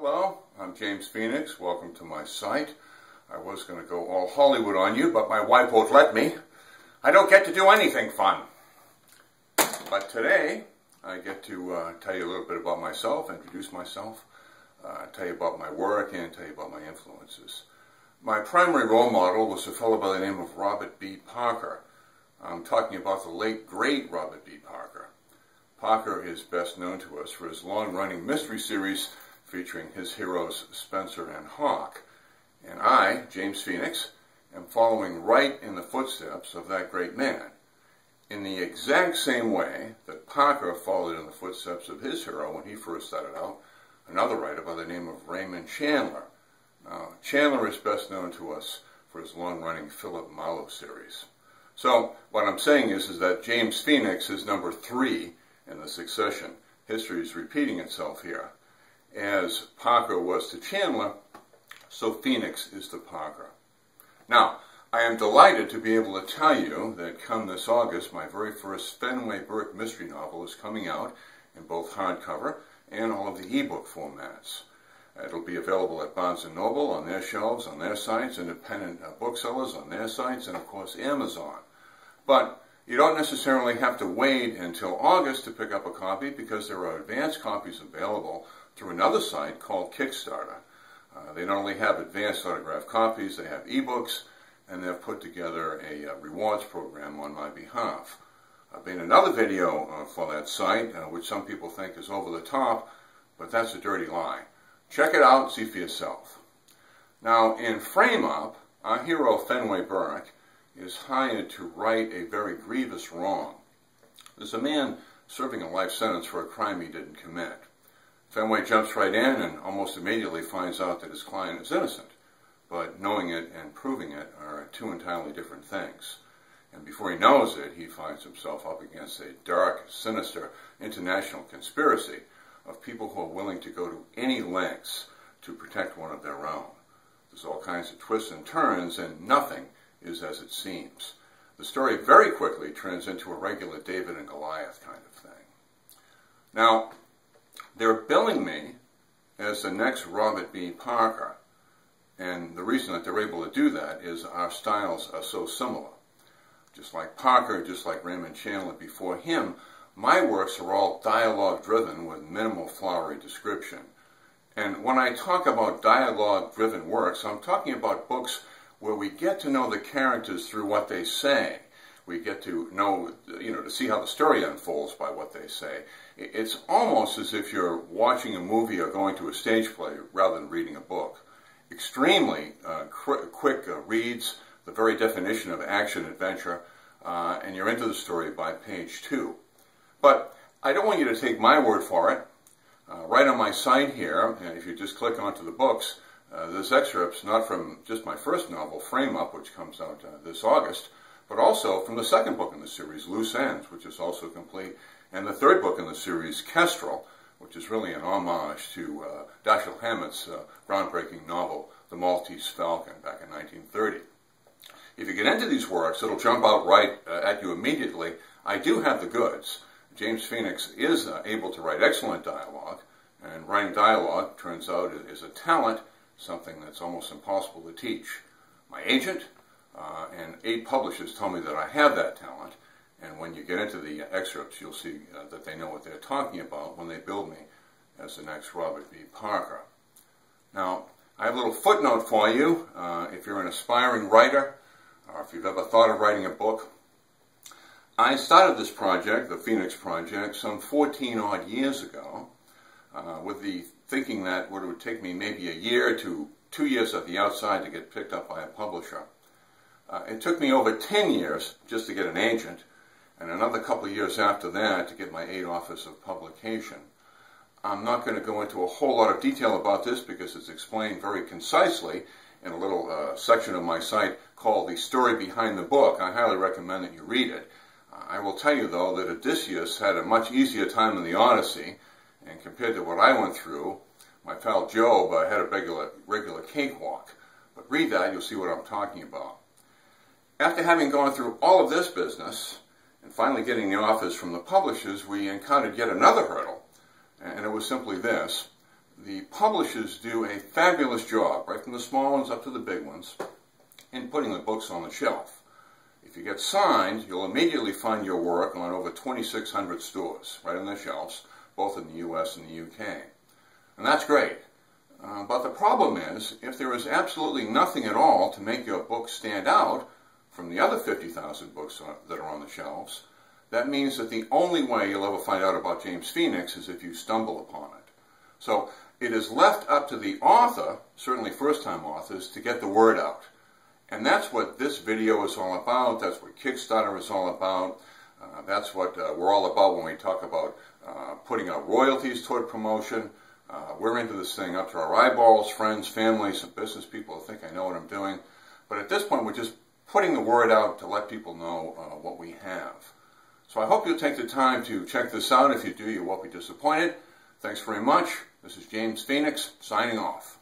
Hello, I'm James Phoenix. Welcome to my site. I was going to go all Hollywood on you, but my wife won't let me. I don't get to do anything fun. But today, I get to tell you a little bit about myself, introduce myself, tell you about my work, and tell you about my influences. My primary role model was a fellow by the name of Robert B. Parker. I'm talking about the late, great Robert B. Parker. Parker is best known to us for his long-running mystery series featuring his heroes Spencer and Hawk. And I, James Phoenix, am following right in the footsteps of that great man, in the exact same way that Parker followed in the footsteps of his hero when he first started out, another writer by the name of Raymond Chandler. Now, Chandler is best known to us for his long-running Philip Marlowe series. So, what I'm saying is that James Phoenix is number 3 in the succession. History is repeating itself here. As Parker was to Chandler, so Phoenix is to Parker. Now, I am delighted to be able to tell you that come this August, my very first Fenway Burke mystery novel is coming out in both hardcover and all of the ebook formats. It'll be available at Barnes & Noble, on their shelves, on their sites, independent booksellers on their sites, and of course Amazon. But you don't necessarily have to wait until August to pick up a copy, because there are advanced copies available through another site called Kickstarter. They not only have advanced autographed copies, they have ebooks, and they've put together a rewards program on my behalf. I've made another video for that site, which some people think is over the top, but that's a dirty lie. Check it out and see for yourself. Now, in Frame Up, our hero Fenway Burke is hired to right a very grievous wrong. There's a man serving a life sentence for a crime he didn't commit. Fenway jumps right in and almost immediately finds out that his client is innocent. But knowing it and proving it are two entirely different things. And before he knows it, he finds himself up against a dark, sinister international conspiracy of people who are willing to go to any lengths to protect one of their own. There's all kinds of twists and turns, and nothing is as it seems. The story very quickly turns into a regular David and Goliath kind of thing. Now, they're billing me as the next Robert B. Parker, and the reason that they're able to do that is our styles are so similar. Just like Parker, just like Raymond Chandler before him, my works are all dialogue-driven with minimal flowery description. And when I talk about dialogue-driven works, I'm talking about books where we get to know the characters through what they say. We get to know, to see how the story unfolds by what they say. It's almost as if you're watching a movie or going to a stage play rather than reading a book. Extremely quick reads, the very definition of action-adventure, and you're into the story by page 2. But I don't want you to take my word for it. Right on my site here, if you just click onto the books, there's excerpts not from just my first novel, Frame Up, which comes out this August, but also from the second book in the series, Loose Ends, which is also complete, and the third book in the series, Kestrel, which is really an homage to Dashiell Hammett's groundbreaking novel, The Maltese Falcon, back in 1930. If you get into these works, it'll jump out right at you immediately. I do have the goods. James Phoenix is able to write excellent dialogue, and writing dialogue, turns out, is a talent, something that's almost impossible to teach. My agent and 8 publishers tell me that I have that talent, and when you get into the excerpts, you'll see that they know what they're talking about when they bill me as the next Robert B. Parker. Now, I have a little footnote for you. If you're an aspiring writer, or if you've ever thought of writing a book, I started this project, the Phoenix Project, some 14-odd years ago, with the thinking that it would take me maybe a year to 2 years at the outside to get picked up by a publisher. It took me over 10 years just to get an agent, and another couple of years after that to get my 8 Office of Publication. I'm not going to go into a whole lot of detail about this because it's explained very concisely in a little section of my site called The Story Behind the Book. I highly recommend that you read it. I will tell you, though, that Odysseus had a much easier time in the Odyssey, and compared to what I went through, my pal Job had a regular cakewalk. But read that, you'll see what I'm talking about. After having gone through all of this business, and finally getting the offers from the publishers, we encountered yet another hurdle, and it was simply this. the publishers do a fabulous job, right from the small ones up to the big ones, in putting the books on the shelf. If you get signed, you'll immediately find your work on over 2,600 stores, right on their shelves, both in the US and the UK. And that's great. But the problem is, if there is absolutely nothing at all to make your book stand out from the other 50,000 books that are on the shelves, that means that the only way you'll ever find out about James Phoenix is if you stumble upon it. So it is left up to the author, certainly first-time authors, to get the word out. And that's what this video is all about. That's what Kickstarter is all about. That's what we're all about when we talk about putting out royalties toward promotion. We're into this thing up to our eyeballs, friends, families, and business people who think I know what I'm doing. But at this point, we're just putting the word out to let people know what we have. So I hope you'll take the time to check this out. If you do, you won't be disappointed. Thanks very much. This is James Phoenix, signing off.